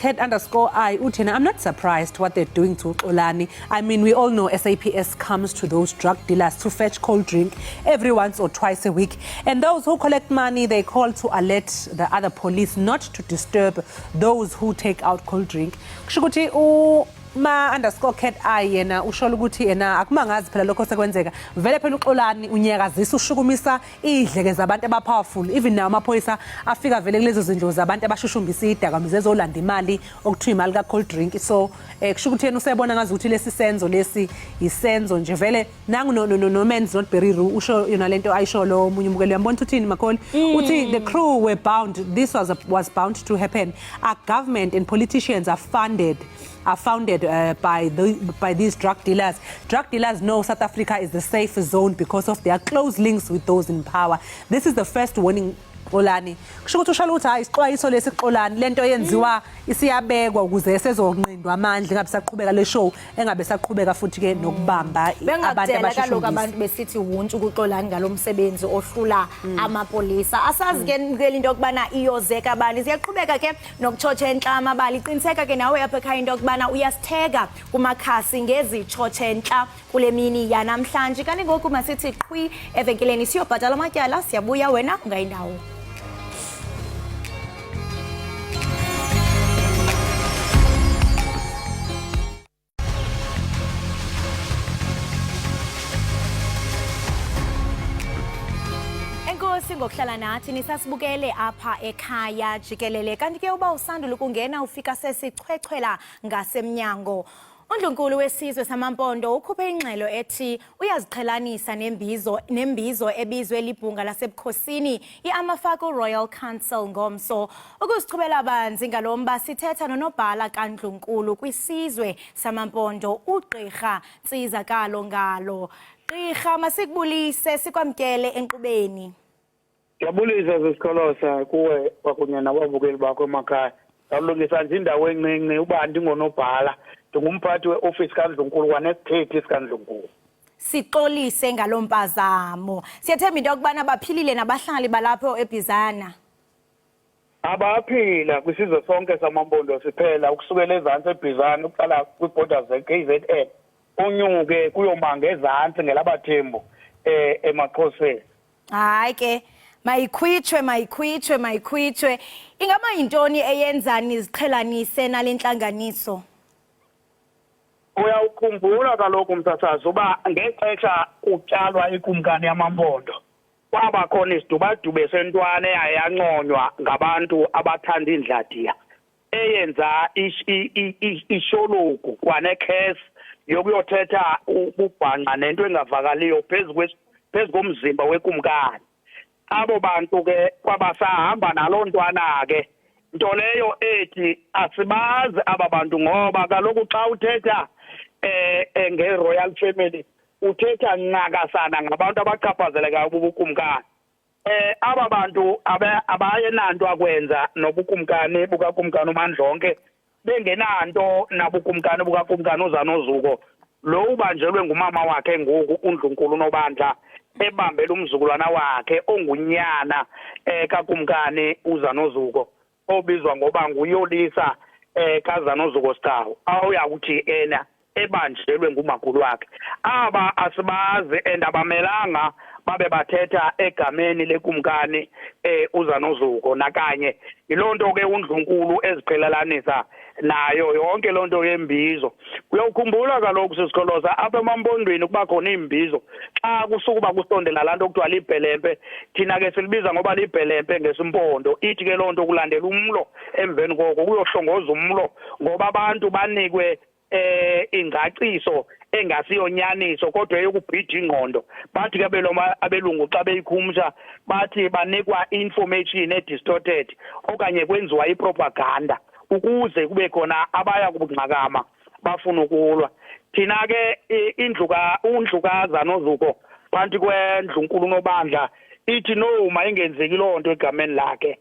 @_I uthina, I'm not surprised what they're doing to Xolani. I mean, we all know SAPS comes to those drug dealers to fetch cold drink every once or twice a week. And those who collect money, they call to alert the other police not to disturb those who take out cold drink. Kushukuthi _I yena ushola ukuthi yena akumangazi phela lokho sekwenzeka vele phela uXolani unyakazisa ushukumisa idleke zabantu abapowerful, even nawo amaphoyisa afika vele kulezo zindlu zabantu abashushumbisa idakamizwe ezolanda imali okuthiwa imali ka cold drink. So kusho ukuthi yena usebona ngazi ukuthi lesi senzo lesi isenzo nje vele nangu no man's not very rude. Usho yona lento ayisho lo munye umukeli yambona uthini Makholi uthi the crew were bound, this was bound to happen. Our government and politicians are founded by these drug dealers. Drug dealers know South Africa is the safe zone because of their close links with those in power. This is the first warning. Xolani kusho ukuthi ushala ukuthi hayi isixwayiso lesi Xolani lento yenziwa isiyabekwa ukuze sezonqindwa amandla engabe saqhubeka le show engabe saqhubeka futhi ke nokubamba abantu abashushu abantu besithi wuntshu kuXolani ngalomsebenzi ohlula amapolisa asazi ke into yokubana iyozeka bani siyaqhubeka ke nokuchocha enhla amabali iqiniseka ke nawe apha ekhaya into yokubana uyasitheka kumakhasi ngezichocha enhla kule mini yanamhlanje kanti ngoku masithi qhwi evenkeleni siyobhatala amatyala siyabuya wena ungayindawo. Singokuhlala nathi nisasibukele apha ekhaya jikelele kanti ke uba usandula ukungena ufika sesichwechwela ngasemnyango. UNdlunkulu wesizwe samampondo ukhuphe ingxelo ethi uyaziqhelanisa nembizo ebizwe libhunga lasebukhosini iAmafako Royal Council ngomso. Ukusichubela banzi ngalomba sithetha nonobhala kaNdlunkulu kwisizwe samampondo uGqirha Nsizakalo ngalo. Gqirha masikubulise sikwamkele enkqubeni. Ngiyabulisa sesikholosa kuwe kwakunye nababukeli bakho emakhaya. Ngiyalungisa nje indawo encinci uba ndingonobhala ndingumphathi weoffice kaNdlunkulu kwanethethi kaNdlunkulu. Sixolise ngalompazamo. Siyathemba into yokubana baphilile nabahlali balapho eBizana. Abaphila kwisizwe sonke samampondo siphela ukusukela ezantsi eBizana uqala kwiiborders zeKZN unyuke kuyomanga ezantsi ngelabathembu emaXhoseni. Hayi ke mayikhwitshwe ingaba yintoni eyenza niziqhelanise nalentlanganiso? Uyawukhumbula kaloku msasazi uba ngexesha kutyalwa ikumkani yamampondo kwaba khona isidubadube sentwana eyayanconywa ngabantu abathanda indladiya eyenza ishologu kwanekhesi yokuyothetha ububhanqa nento engavakaliyo phezu komzimba wekumkani. Abo bantu ke kwabasahamba naloo ntwana ke nto leyo ethi asibazi aba bantu ngoba kaloku xa uthetha nge-royal family uthetha ncakasana ngabantu abachaphazelekayo bubukumkani. Aba bantu abayenanto akwenza nobukumkani bukakumkani uMandlonke bengenanto nabukumkani bukakumkani uZanozuko lo ubanjelwe ngumama wakhe ngoku uNdlunkulu Nobandla ebambela umzukulwana wakhe ongunyana kakumkani uZanozuko obizwa ngoba nguyolisa kaZanozuko Scawu awuyakuthi ena ebanjelwe ngumakhulu wakhe. Aba asibazi and abamelanga babe bathetha egameni lekumkani uZanozuko nakanye. Yiloo nto ke uNdlunkulu eziqhelelanisa nayo yonke loo nto yembizo. Uyawukhumbula kaloku sisikholosa apha emampondweni kuba khona imbizo xa kusukuba kusondela laa nto kuthiwa libhelempe thina ke silibiza ngoba libhelempe ngesimpondo. Ithi ke loo nto kulandela umlo emveni koko kuyohlongoza umlo ngoba abantu banikwe ingaciso engasiyonyaniso kodwa eyokubhida ingqondo. Bathi ke abelungu xa beyikhumsha bathi banikwa information edistorted okanye kwenziwa ipropaganda ukuze kube khona abaya kubungxakama bafuna ukulwa. Thina ke undlu kaZanozuko phanti kweNdlunkulu Nobandla ithi noma ingenzeki loo nto egameni lakhe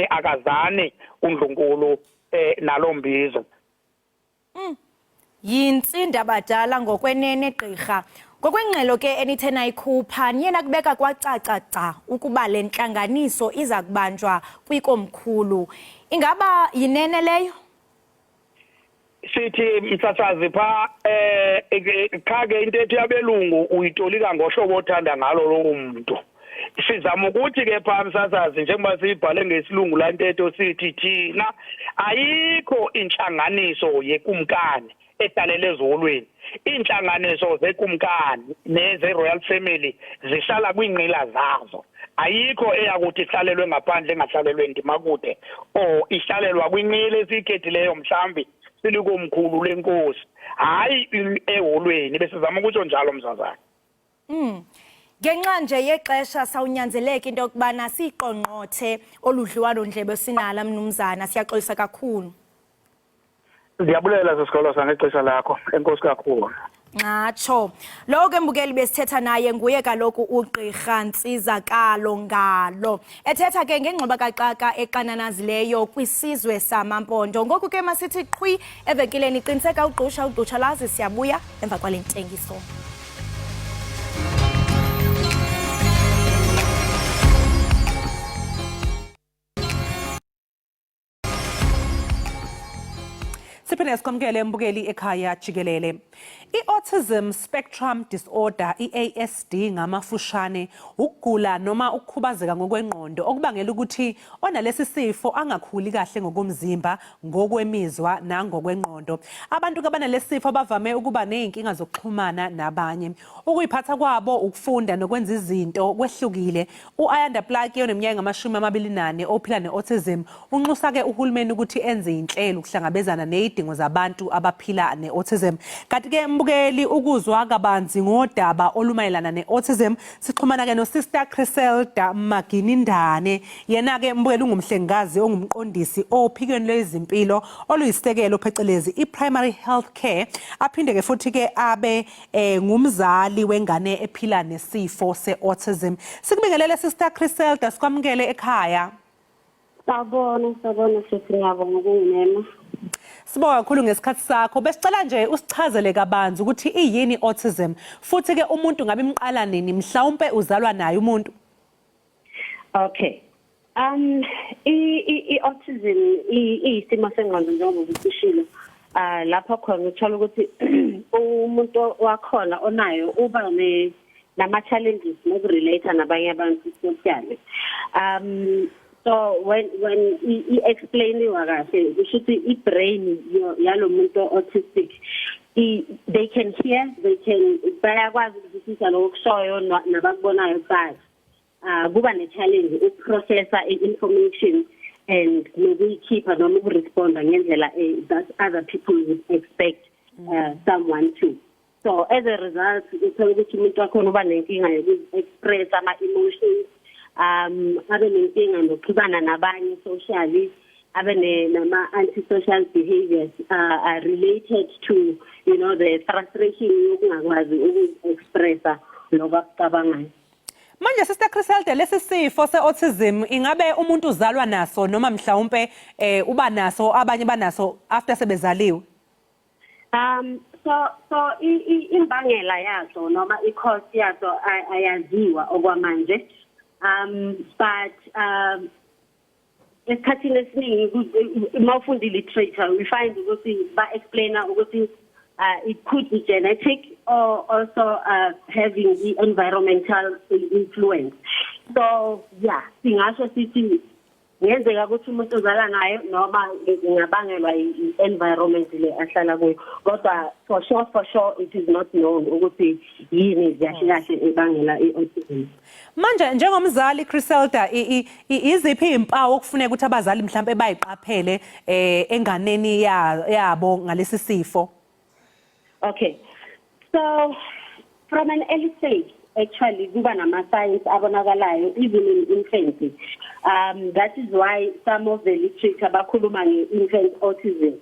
akazani uNdlunkulu nalo mbizo. Yintsinda badala ngokwenene gqirha Ngokwengxelo ke enithe nayikhupha niye nakubeka kwacaca ukuba le ntlanganiso iza kubanjwa kwikomkhulu. Ingaba yinene leyo? Sithi msasazi pha khake intetho yabelungu uyitolika ngohlobo othanda ngalo lo muntu. Sizama ukuthi ke pha msasazi njengoba sibhale ngesilungu la ntetho sithi thina ayikho inhlanganiso yekumkani edalele ezolweni. Inhlanganiso zekumkani neze royal family zihlala kwinqila zazo. Ayikho eyakuthi ihlalelwe ngaphandle engahlalelwe ndimakude o ihlalelwa kwinqila esikhethileyo mhlambi silikomkhulu lenkosi hayi eholweni besizama ukuthi njalo msazana. Ngenxa nje yexesha sawunyanzeleka into yokubana siqonqothe oludliwano ndlebe sinala mnumzana siyaxolisa kakhulu. Ndiyabulela sesikolo sangexesha lakho enkosi kakhulu. Ngatsho lo ke mbukeli besithetha naye nguye kaloku uGqirha Ntsizakalo Ngalo ethetha ke ngengxoba kaxaka eqananazileyo kwisizwe samampondo. Ngoku ke masithi qhwi evenkileni qiniseka ugqusha lazi siyabuya emva kwale ntengiso. Siphinde sikwamukele mbukeli Ekhaya Jikelele. I-autism spectrum disorder, i-ASD ngamafushane, ukugula noma ukukhubazeka ngokwengqondo okubangela ukuthi onalesi sifo angakhuli kahle ngokomzimba, ngokwemizwa nangokwengqondo. Abantu abanalesi sifo bavame ukuba nezinkinga zokuxhumana nabanye. Ukuyiphatha kwabo ukufunda nokwenza izinto kwehlukile. U-Iindaba oneminyaka ngamashumi 24 ophila ne-autism unxusa ke uhulumeni ukuthi enze inhlelo ukuhlangabezana nezidingo zabantu abaphila ne-autism. Kanti ke mbukeli ukuzwa kabanzi ngodaba olumayelana ne-autism sixhumana ke no Sister Griselda Maginindane. Yena ke mbukeli ungumhlengikazi ongumqondisi ophikweni lwezimpilo oluyisekelo phecelezi i-primary health care, aphinde ke futhi ke abe ngumzali wengane ephila nesifo se-autism. Sikubingelele Sister Griselda, sikwamukele ekhaya. Sabona sesingabo ngokunginema. Sibonga kakhulu ngesikhathi sakho. Besicela nje usichazele kabanzi ukuthi iyini autism futhi ke umuntu ngabe imqala nini mhlawumbe uzalwa naye umuntu. Okay. I-autism isimo sengqondo njengoba usishilo. Lapha khona uthola ukuthi umuntu wakhona onayo uba nama challenges nokurelate nabanye abantu socially. So when explain kahle ukuthi i-brain yalo muntu autistic they can hear, bayakwazi ukuzwisisa lokushoyo nabakubonayo but kuba ne-challenge ukuprocessa i-information and nokuyikhipha noma ukuresponda ngendlela that other people would expect someone to. So as a result uthola ukuthi umuntu wakhona uba nenkinga yoku-express ama-emotions, abe nenkinga nokuxhumana nabanye socially, abe nama-antisocial behaviors are related to, you know, the frustration yokungakwazi uku-expressa lokho akucabangayo. Manje Sister Griselda, lesi sifo se-autism ingabe umuntu uzalwa naso noma mhlawumbe uba naso abanye banaso after sebezaliwe? So imbangela yaso noma i-cause yaso ayaziwa okwamanje. But esikhathini esiningi mawufunda literature we find ukuthi ba-explaina ukuthi it could be genetic or also having the environmental influence. So yeah, singasho sithi ngenzeka ukuthi umuntu uzala nayo noma ingabangelwa i-environment le ahlala kuyo, kodwa for sure it is not known ukuthi yini kahle ebangela i-autism. Manje njengomzali Griselda, iziphi impawu okufuneka ukuthi abazali mhlambe bayiqaphele enganeni yabo ngalesi sifo? Okay, so from an early stage actually kuba nama-signs abonakalayo even in infancy. That is why some of the literature bakhuluma nge-infant autism.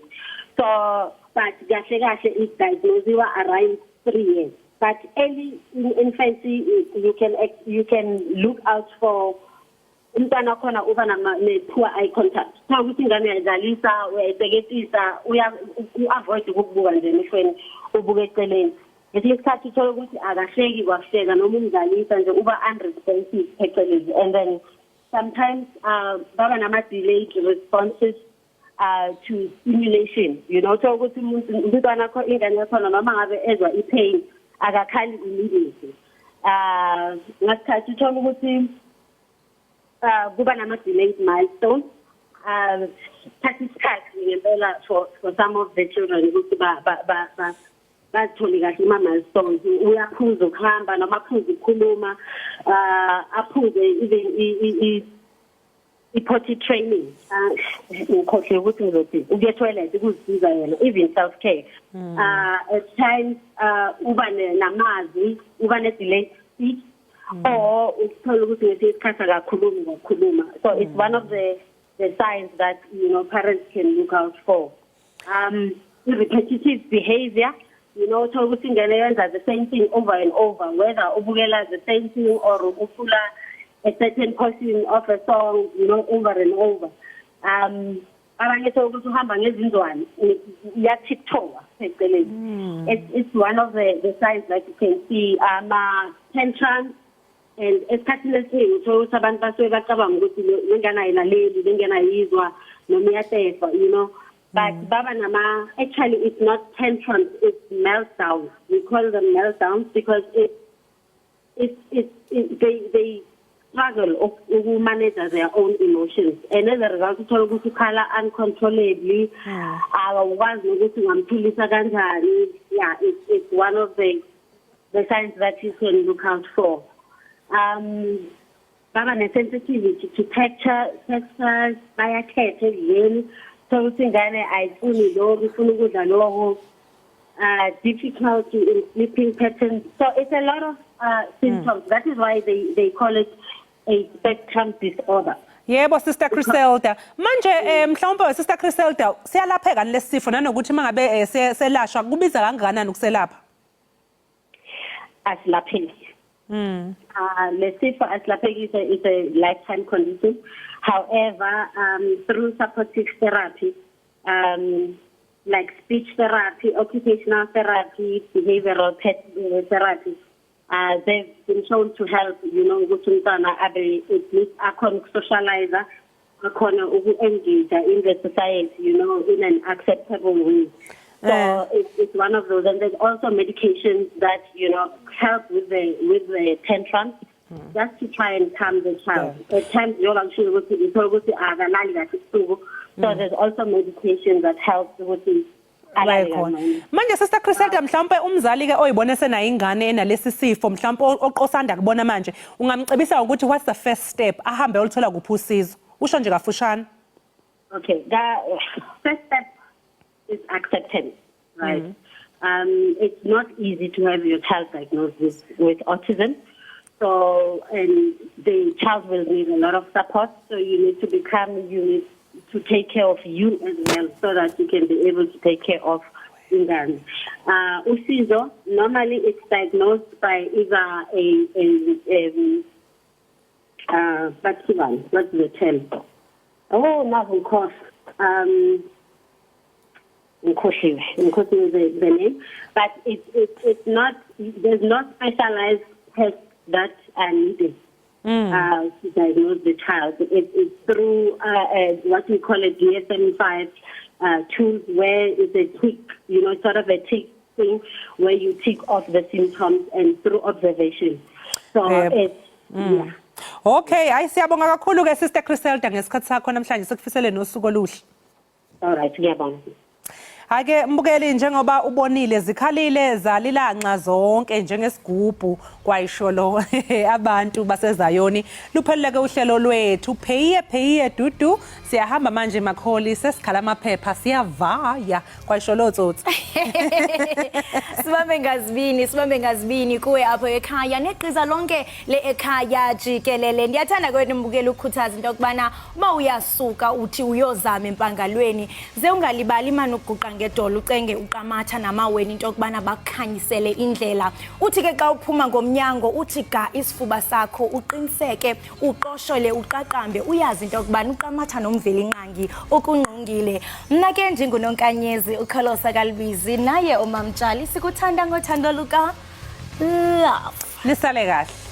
So but kahle is diagnosed around 3 years. But early in infancy you can look out for umntwana khona uba ne-poor eye contact. Xa ukuthi ingane uyayidlalisa, uyayibhekisisa, u-avoid ukubuka nje emehlweni, ubuke eceleni. ngesinye isikhathi uthola ukuthi akahleki kwahleka noma umdlalisa nje uba unresponsive phecelezi, and then sometimes baba nama-delayed responses to stimulation, you know, so ukuthi umntwana akho ingane yakhona noma ngabe ezwa i-pain akakhali immediately. Ngasikhathi uthola ukuthi kuba nama-delayed milestone. Thatha isikhathi ngempela for some of the children ukuthi bathole kahle ama-milestones. Uyaphuza ukuhamba noma aphuze ukukhuluma, aphuze even i-potty training. Ngikhohle ukuthi ngizothi ukuya toilet ukuzisiza yena, even self-care. At times uba namazwi, uba ne-delayed speech, or uthola ukuthi ngesinye isikhathi akakhulumi ngokukhuluma. So it's one of the signs that, you know, parents can look out for. Repetitive behavior, you know, so ukuthi ingane yenza the same thing over and over, whether ubukela the same thing or ukufula a certain portion of a song, you know, over and over. Abanye so ukuthi uhamba ngezindwane ya-tiptoe phecelezi. It's one of the signs that you can see. Tantrums, and esikhathini esiningi uthola ukuthi abantu basuke bacabanga ukuthi lengane ayilaleli, lengane ayizwa noma iyatefa, you know. But baba nama, actually it's not tantrums, it's meltdowns. We call them meltdowns because they struggle to manage their own emotions, and as a result uthola ukuthi ukhala uncontrollably, awakwazi ukuthi ungamphilisa kanjani. Yeah, it's one of the signs that you can look out for. Baba ne-sensitivity to textures, bayakhetha ekudleni, so ukuthi ingane ayifuni lokho, ifuna ukudla lokho, difficulty in sleeping patterns. So it's a lot of symptoms. That is why they call it a spectrum disorder. Yebo Sister Griselda. Manje mhlawumbe Sister Griselda siyalapheka lesifo nanokuthi mangabe selashwa kubiza kangakanani ukuselapha? Asilapheki. Lesifo asilapheki is a lifetime condition. However, through supportive therapy, like speech therapy, occupational therapy, behavioral therapy, they've been shown to help, you know, ukuthi umntwana abe at least akhona ukusocialize, akhona uku-engage in the society, you know, in an acceptable way. So it's one of those, and there's also medications that, you know, help with the tantrums, just to try and calm the child. At times you're actually so there's also medication that helps with the. Manje Sister Griselda mhlawumbe umzali ke oyibone sena ingane enalesi sifo mhlawumbe oqosanda kubona manje ungamcebisa ukuthi what's the first step ahambe oluthola kuphi usizo usho nje kafushane. Okay, the first step is acceptance, right? It's not easy to have your child diagnosed with autism, so and the child will need a lot of support, so you need to take care of you as well, so that you can be able to take care of ingane. Usizo, normally it's diagnosed by either what's the term? Oh, novel course. The name, but it's not. There's not specialized tests that are needed to diagnose the child. It's through what we call a DSM-5 tool, where it's a tick, you know, sort of a tick thing where you tick off the symptoms and through observation. So it's yeah. Okay, siyabonga kakhulu ke Sister Griselda ngesikhathi sakho namhlanje sikufisele nosuku oluhle. All right, ngiyabonga. Ake mbukeli njengoba ubonile zikhalile zalilanca zonke njengesigubhu kwayisholo abantu basezayoni lupheleleke uhlelo lwethu pheyiye dudu siyahamba manje makholi sesikhala amaphepha siyavaya kwayisholo tsotsi sibambe ngazibini kuwe apho ekhaya neqiza lonke le ekhaya jikelele ndiyathanda kwenu mbukeli ukukhuthaza into kubana uma uyasuka uthi uyozama empangalweni ze ungalibali manje ukuguqa ngedolo ucenge uqamatha namaweni into yokubana bakukhanyisele indlela. Uthi ke xa uphuma ngomnyango uthi ga isifuba sakho uqiniseke uqoshole uqaqambe uyazi into yokubana uqamatha nomveli nqangi okungqongile. Mna ke ndingunonkanyezi ukholosa kalbizi naye omamtshali sikuthanda ngothando luka love. Nisale kahle.